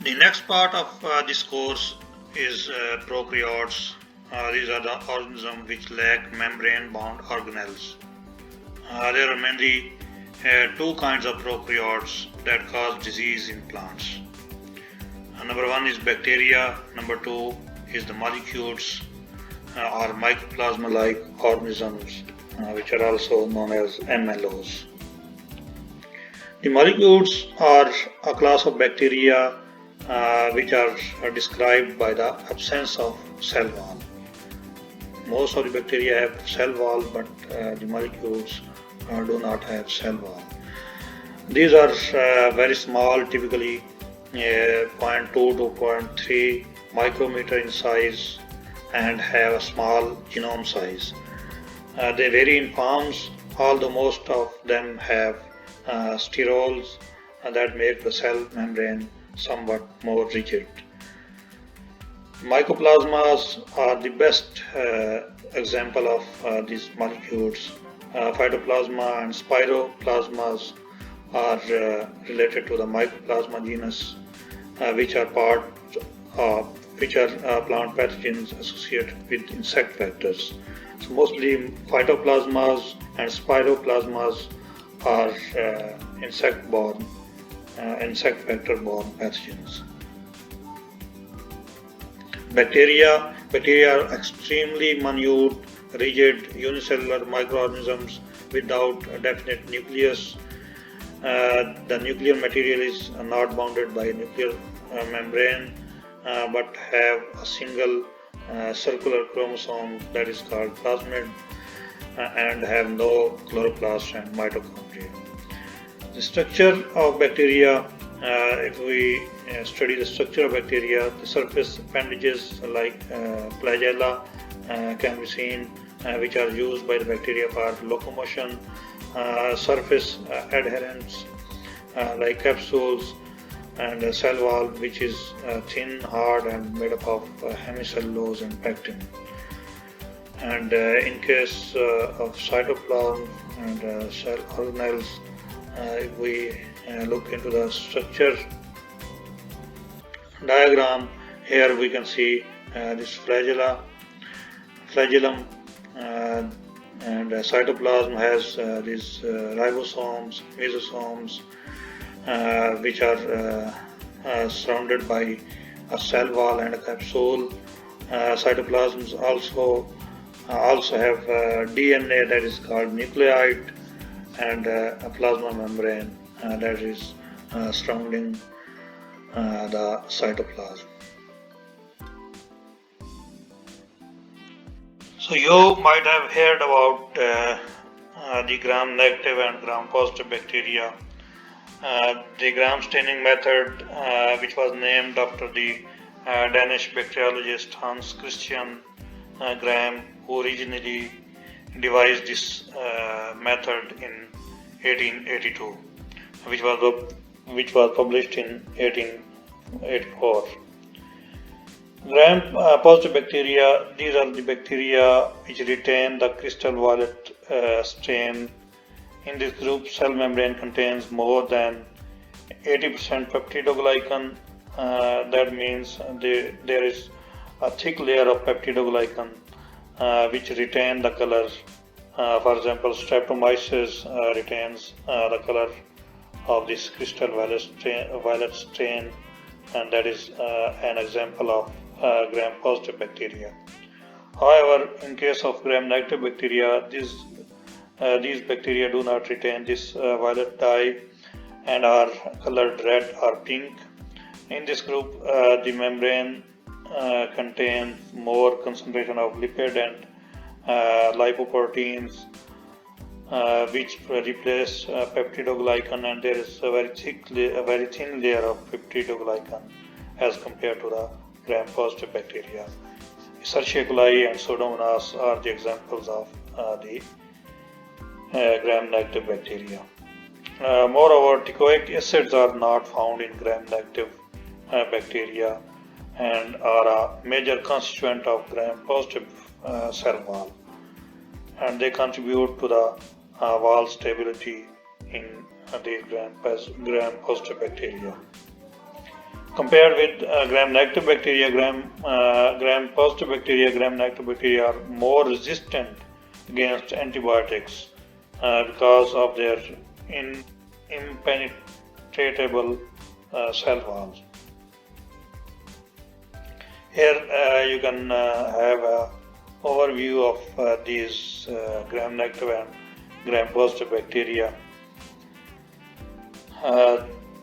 The next part of this course is prokaryotes. These are the organisms which lack membrane-bound organelles. There are mainly two kinds of prokaryotes that cause disease in plants. Number one is bacteria. Number two is the mollicutes or mycoplasma-like organisms, which are also known as MLOs. The mollicutes are a class of bacteria which are described by the absence of cell wall. Most of the bacteria have cell wall, but the mollicutes do not have cell wall. These are very small, typically 0.2 to 0.3 micrometer in size, and have a small genome size. They vary in forms, although most of them have sterols that make the cell membrane somewhat more rigid. Mycoplasmas are the best example of these mollicutes. Phytoplasma and spiroplasmas are related to the Mycoplasma genus, which are plant pathogens associated with insect vectors. So mostly phytoplasmas and spiroplasmas are insect vector-borne pathogens. Bacteria are extremely minute, rigid, unicellular microorganisms without a definite nucleus. The nuclear material is not bounded by a nuclear membrane, but have a single circular chromosome that is called plasmid, and have no chloroplast and mitochondria. The structure of bacteria, if we study the structure of bacteria, the surface appendages like flagella can be seen, which are used by the bacteria for locomotion. Surface adherents like capsules, and a cell wall which is thin, hard, and made up of hemicellulose and pectin. And in case of cytoplasm and cell organelles, if we look into the structure diagram, here we can see this flagellum, and cytoplasm has these ribosomes, mesosomes, which are surrounded by a cell wall and a capsule. Cytoplasms also have DNA that is called nucleide, and a plasma membrane that is surrounding the cytoplasm. So you might have heard about the gram-negative and gram-positive bacteria. The Gram staining method, which was named after the Danish bacteriologist Hans Christian Gram, who originally devised this method in 1882, which was published in 1884. Gram-positive bacteria, these are the bacteria which retain the crystal violet stain. In this group, cell membrane contains more than 80% peptidoglycan. That means there is a thick layer of peptidoglycan which retain the color. For example, Streptomyces retains the color of this crystal violet stain, and that is an example of gram-positive bacteria. However, in case of gram-negative bacteria, these bacteria do not retain this violet dye and are colored red or pink. In this group, the membrane contains more concentration of lipid and lipoproteins, which replace peptidoglycan, and there is a very thin layer of peptidoglycan as compared to the gram-positive bacteria. Escherichia coli and Pseudomonas are the examples of the gram-negative bacteria. Moreover, teichoic acids are not found in gram-negative bacteria and are a major constituent of gram-positive cell wall, and they contribute to the wall stability in the gram-positive bacteria. Compared with gram-negative bacteria, gram-positive bacteria, gram-negative bacteria are more resistant against antibiotics because of their impenetrable cell walls. Here you can have an overview of these gram-negative and gram-positive bacteria.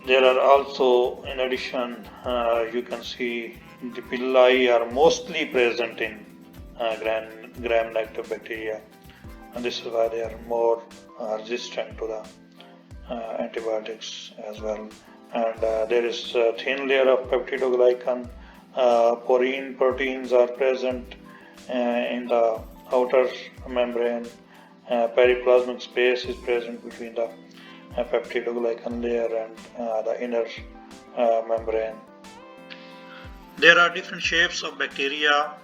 There are also, in addition, you can see the villi are mostly present in gram-negative bacteria, and this is why they are more resistant to the antibiotics as well. And there is a thin layer of peptidoglycan. Porine proteins are present in the outer membrane. Periplasmic space is present between the peptidoglycan layer and the inner membrane. There are different shapes of bacteria,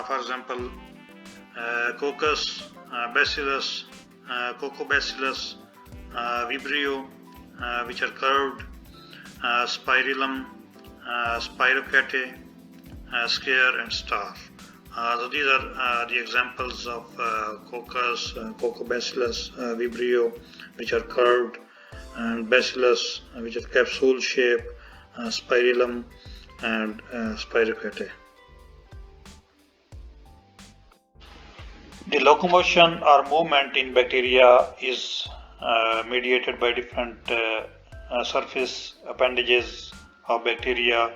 for example, Coccus, Bacillus, Coccobacillus, Vibrio, which are curved, Spirillum, Spirochaete, Scare, and Star. So these are the examples of Coccus, Coccobacillus, Vibrio, which are curved, and Bacillus, which is capsule shape, Spirillum, and Spirochaete. The locomotion or movement in bacteria is mediated by different surface appendages of bacteria,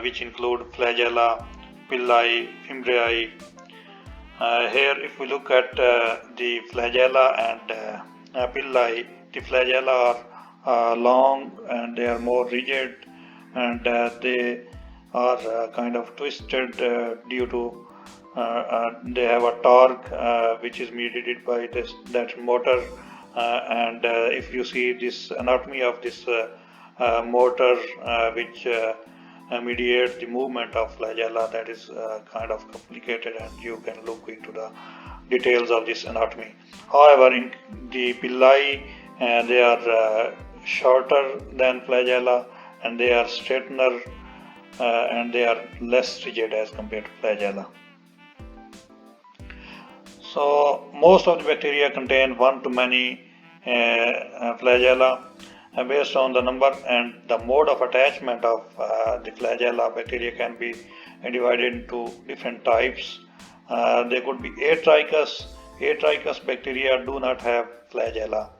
which include flagella, villi, fimbriae. Here, if we look at the flagella and villi, the flagella are long and they are more rigid, and they are kind of twisted due to they have a torque which is mediated by that motor, and if you see this anatomy of this motor which mediates the movement of flagella, that is kind of complicated, and you can look into the details of this anatomy. However, in the villi, they are shorter than flagella, and they are straightener, and they are less rigid as compared to flagella. So most of the bacteria contain one to many flagella. Based on the number and the mode of attachment of the flagella, bacteria can be divided into different types. They could be atrichous. Atrichous bacteria do not have flagella.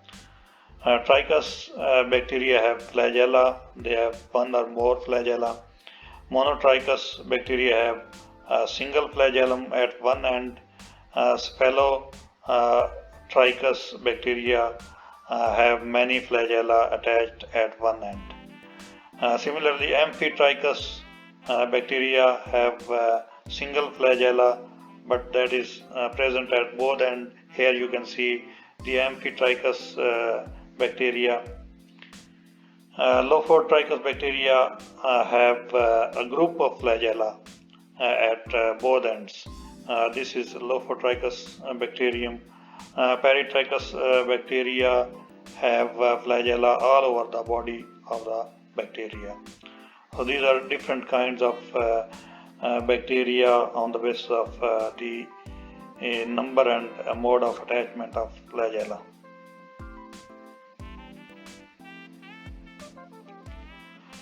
Trichous bacteria have flagella. They have one or more flagella. Monotrichous bacteria have a single flagellum at one end. Cephalotrichous bacteria have many flagella attached at one end. Similarly, amphitrichous bacteria have single flagella, but that is present at both ends. Here you can see the amphitrichous bacteria. Lophotrichous bacteria have a group of flagella at both ends. This is Lophotrichous bacterium. Peritrichous bacteria have flagella all over the body of the bacteria. So these are different kinds of bacteria on the basis of the number and mode of attachment of flagella.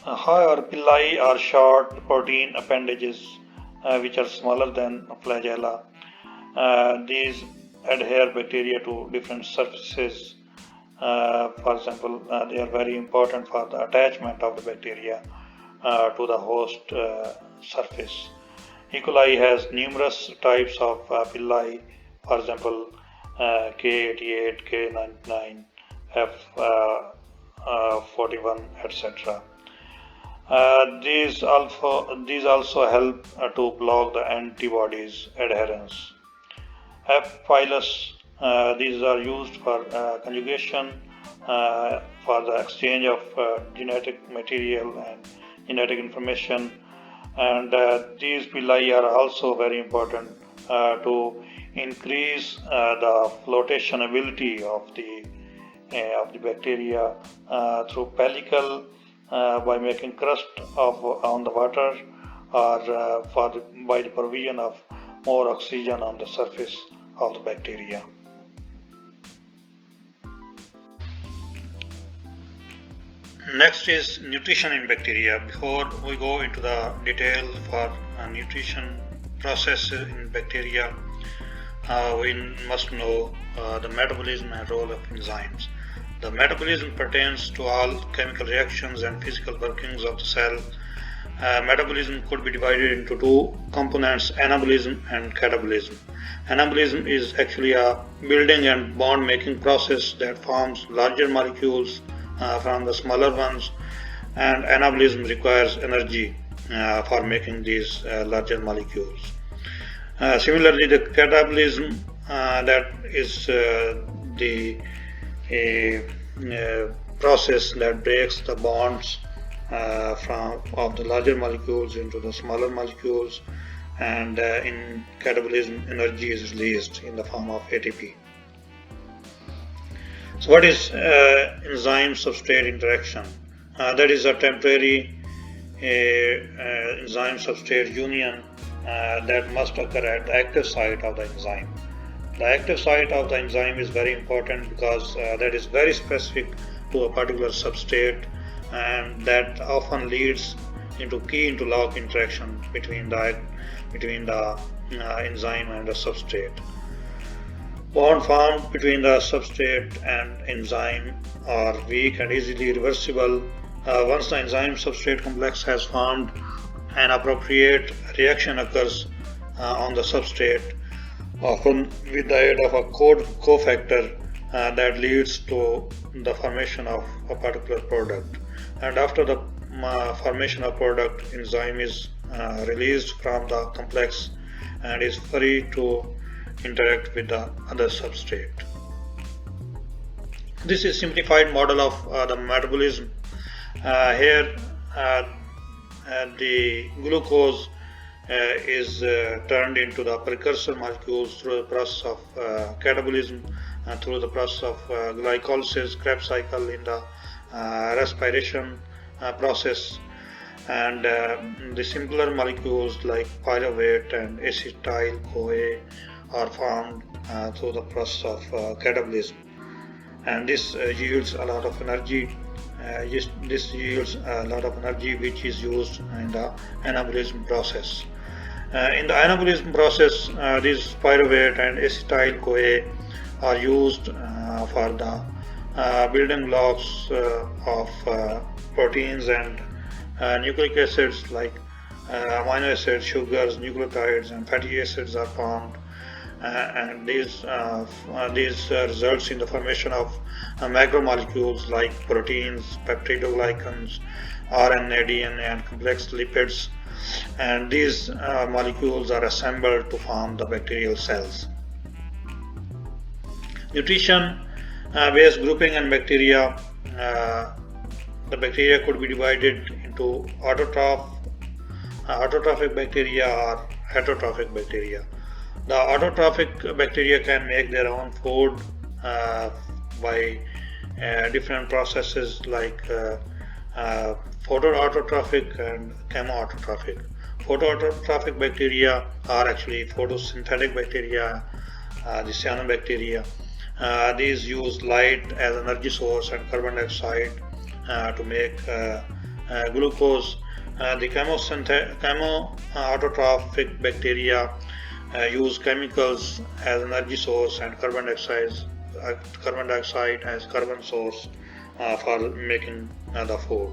However, villi are short protein appendages which are smaller than flagella. These adhere bacteria to different surfaces. For example, they are very important for the attachment of the bacteria to the host surface. E. coli has numerous types of villi, for example, K88, K99, F41, etc. These also help to block the antibodies adherence. F. pilus, these are used for conjugation, for the exchange of genetic material and genetic information, and these villi are also very important to increase the flotation ability of the bacteria through pellicle by making crust on the water or by the provision of more oxygen on the surface of the bacteria. Next is nutrition in bacteria. Before we go into the detail for nutrition process in bacteria, we must know the metabolism and role of enzymes. The metabolism pertains to all chemical reactions and physical workings of the cell. Metabolism could be divided into two components, anabolism and catabolism. Anabolism is actually a building and bond making process that forms larger molecules from the smaller ones, and anabolism requires energy for making these larger molecules. Similarly, the catabolism, that is the process that breaks the bonds of the larger molecules into the smaller molecules, and in catabolism energy is released in the form of ATP. So what is enzyme substrate interaction? That is a temporary enzyme substrate union that must occur at the active site of the enzyme. The active site of the enzyme is very important because that is very specific to a particular substrate, and that often leads into key interlock interaction between the enzyme and the substrate. Bond formed between the substrate and enzyme are weak and easily reversible. Once the enzyme substrate complex has formed, an appropriate reaction occurs on the substrate, often with the aid of a cofactor that leads to the formation of a particular product. And after the formation of product, enzyme is released from the complex and is free to interact with the other substrate. This is simplified model of the metabolism. Here the glucose is turned into the precursor molecules through the process of catabolism, through the process of glycolysis, Krebs cycle in the respiration process, and the simpler molecules like pyruvate and acetyl-CoA are formed through the process of catabolism, and this yields a lot of energy. This yields a lot of energy which is used in the anabolism process. In the anabolism process, these pyruvate and acetyl-CoA are used for the building blocks of proteins and nucleic acids like amino acids, sugars, nucleotides, and fatty acids are formed, and these results in the formation of macromolecules like proteins, peptidoglycans, RNA, DNA, and complex lipids, and these molecules are assembled to form the bacterial cells. Nutrition based grouping in bacteria. The bacteria could be divided into autotrophic bacteria or heterotrophic bacteria. The autotrophic bacteria can make their own food by different processes like photoautotrophic and chemoautotrophic. Photoautotrophic bacteria are actually photosynthetic bacteria, the cyanobacteria. These use light as energy source and carbon dioxide to make glucose. The chemoautotrophic bacteria use chemicals as energy source and carbon dioxide as carbon source for making the food.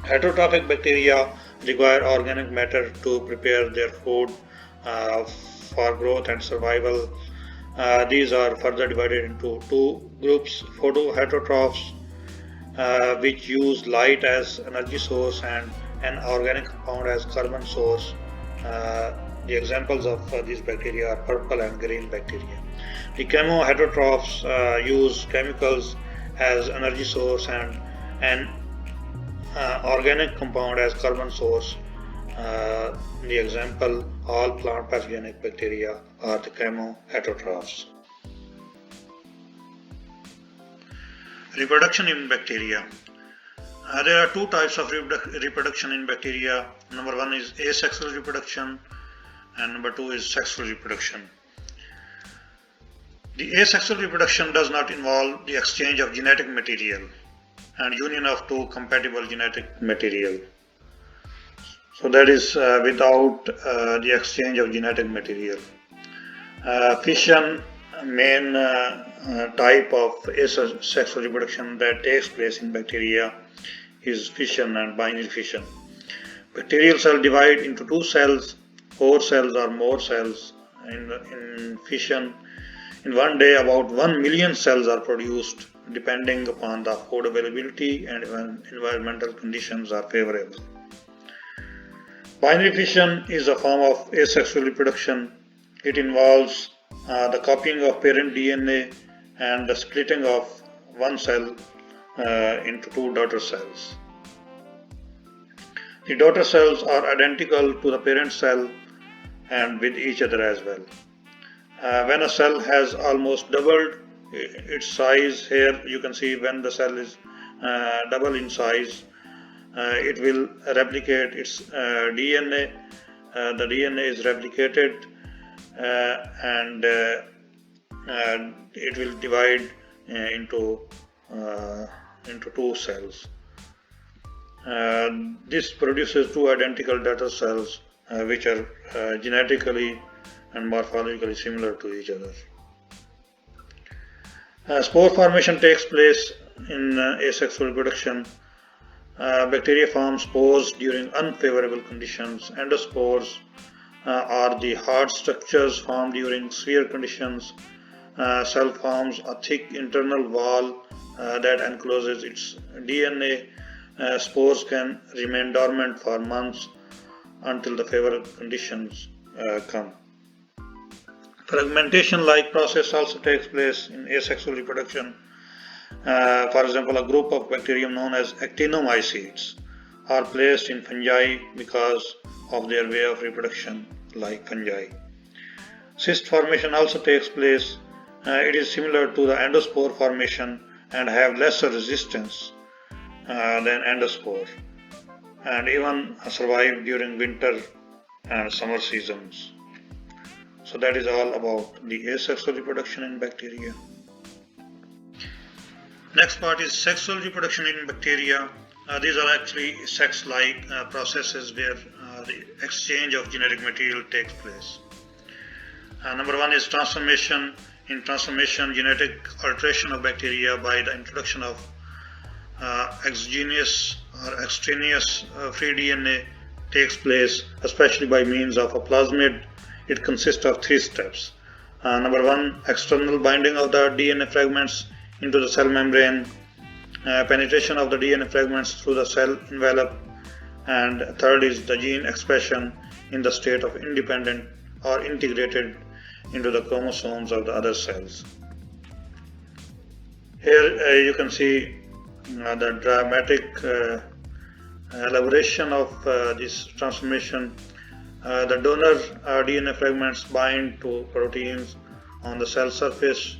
Heterotrophic bacteria require organic matter to prepare their food for growth and survival. These are further divided into two groups: photoheterotrophs, which use light as energy source and an organic compound as carbon source. The examples of these bacteria are purple and green bacteria. The chemoheterotrophs use chemicals as energy source and an organic compound as carbon source. The example, all plant pathogenic bacteria are the chemoheterotrophs. Reproduction in bacteria. There are two types of reproduction in bacteria. Number one is asexual reproduction and number two is sexual reproduction. The asexual reproduction does not involve the exchange of genetic material and union of two compatible genetic material. So that is without the exchange of genetic material. Fission, main type of asexual reproduction that takes place in bacteria, is fission and binary fission. Bacterial cell divide into two cells, 4 cells or more cells. In fission, in one day about 1 million cells are produced depending upon the food availability and when environmental conditions are favorable. Binary fission is a form of asexual reproduction. It involves the copying of parent DNA and the splitting of one cell into two daughter cells. The daughter cells are identical to the parent cell and with each other as well. When a cell has almost doubled its size, here you can see when the cell is double in size, it will replicate its DNA. The DNA is replicated and it will divide into two cells. This produces two identical daughter cells which are genetically and morphologically similar to each other. Spore formation takes place in asexual reproduction. Bacteria form spores during unfavorable conditions. Endospores are the hard structures formed during severe conditions. Cell forms a thick internal wall that encloses its DNA. Spores can remain dormant for months until the favorable conditions come. Fragmentation-like process also takes place in asexual reproduction. For example, a group of bacterium known as actinomycetes are placed in fungi because of their way of reproduction like fungi. Cyst formation also takes place. It is similar to the endospore formation and have lesser resistance than endospore and even survive during winter and summer seasons. So that is all about the asexual reproduction in bacteria. Next part is sexual reproduction in bacteria. These are actually sex-like processes where the exchange of genetic material takes place. Number one is transformation. In transformation, genetic alteration of bacteria by the introduction of exogenous or extraneous free DNA takes place, especially by means of a plasmid. It consists of 3 steps. Number one, external binding of the DNA fragments into the cell membrane, penetration of the DNA fragments through the cell envelope, and third is the gene expression in the state of independent or integrated into the chromosomes of the other cells. Here you can see the dramatic elaboration of this transformation. The donor DNA fragments bind to proteins on the cell surface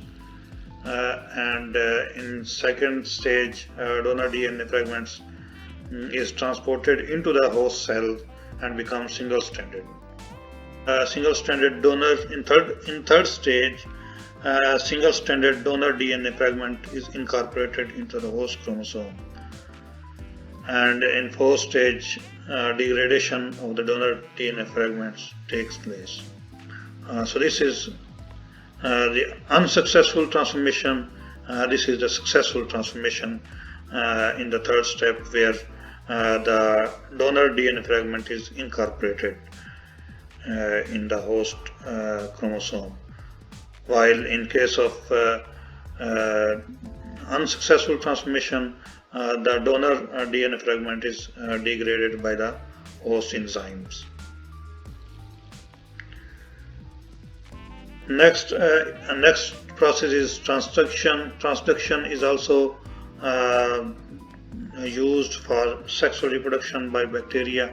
and in second stage donor DNA fragments is transported into the host cell and becomes single-stranded. Single-stranded donor in third stage, single-stranded donor DNA fragment is incorporated into the host chromosome, and in fourth stage, degradation of the donor DNA fragments takes place. So this is the unsuccessful transformation. This is the successful transformation in the third step, where the donor DNA fragment is incorporated in the host chromosome, while in case of unsuccessful transformation, the donor DNA fragment is degraded by the host enzymes. Next process is transduction. Transduction is also used for sexual reproduction by bacteria.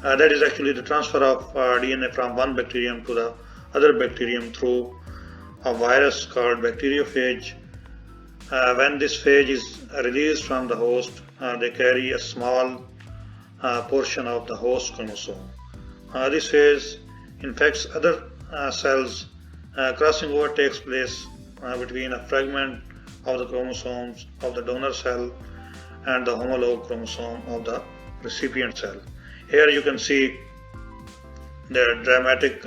That is actually the transfer of DNA from one bacterium to the other bacterium through a virus called bacteriophage. When this phage is released from the host, they carry a small portion of the host chromosome. This phase infects other cells. Crossing over takes place between a fragment of the chromosomes of the donor cell and the homologue chromosome of the recipient cell. Here you can see the diagrammatic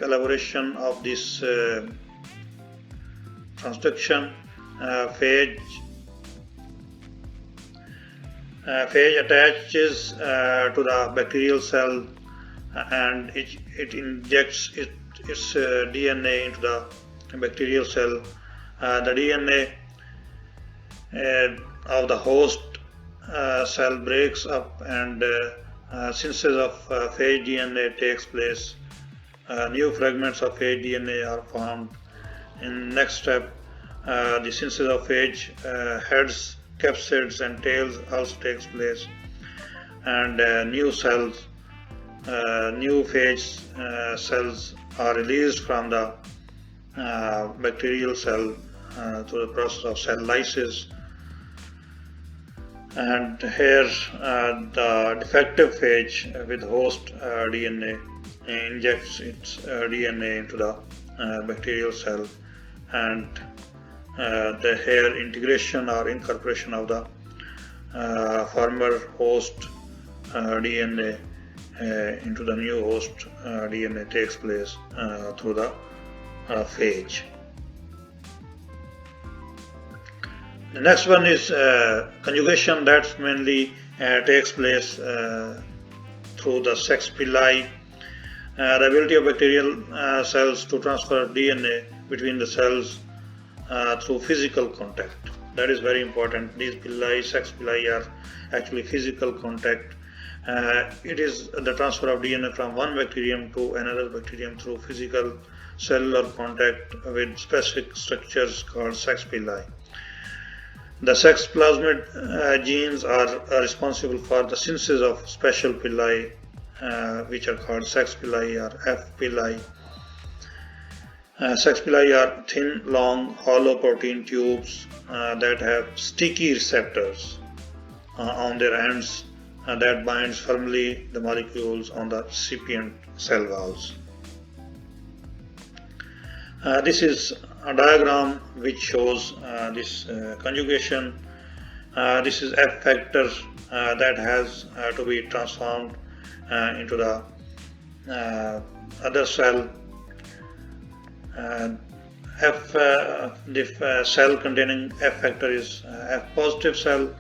elaboration of this transduction. Phage attaches to the bacterial cell and it injects its DNA into the bacterial cell. The DNA of the host cell breaks up and synthesis of phage DNA takes place. New fragments of phage DNA are formed. In next step, the synthesis of phage heads, capsids and tails also takes place, and new phage cells are released from the bacterial cell through the process of cell lysis. And here the defective phage with host DNA injects its DNA into the bacterial cell, and the here integration or incorporation of the former host DNA into the new host DNA takes place through the phage. The next one is conjugation, that mainly takes place through the sex pili. The ability of bacterial cells to transfer DNA between the cells through physical contact. That is very important. These sex pili are actually physical contact. It is the transfer of DNA from one bacterium to another bacterium through physical cellular contact with specific structures called sex pili. The sex plasmid genes are responsible for the synthesis of special pili, which are called sex pili or F pili. Sex pili are thin, long, hollow protein tubes that have sticky receptors on their ends that binds firmly the molecules on the recipient cell walls. This is a diagram which shows this conjugation. This is F factor that has to be transformed into the other cell. The cell containing F factor is F positive cell,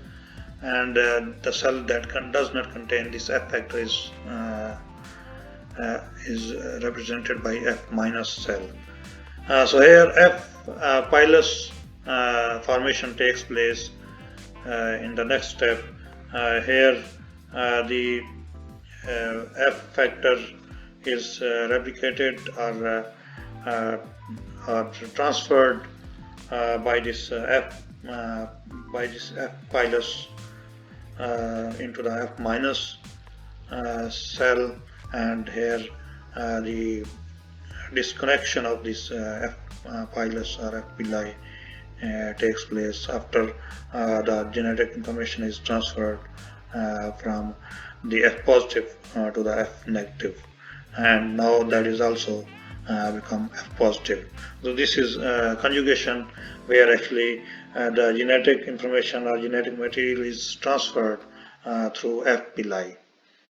and the cell that does not contain this F factor is represented by F minus cell. So here F pilus formation takes place in the next step. Here the F factor is replicated or transferred by this F pilus into the F minus cell, and here the disconnection of this F pilus or F pili takes place after the genetic information is transferred from the F positive to the F negative, and now that is also become F positive. So this is conjugation, where actually the genetic information or genetic material is transferred through F pili.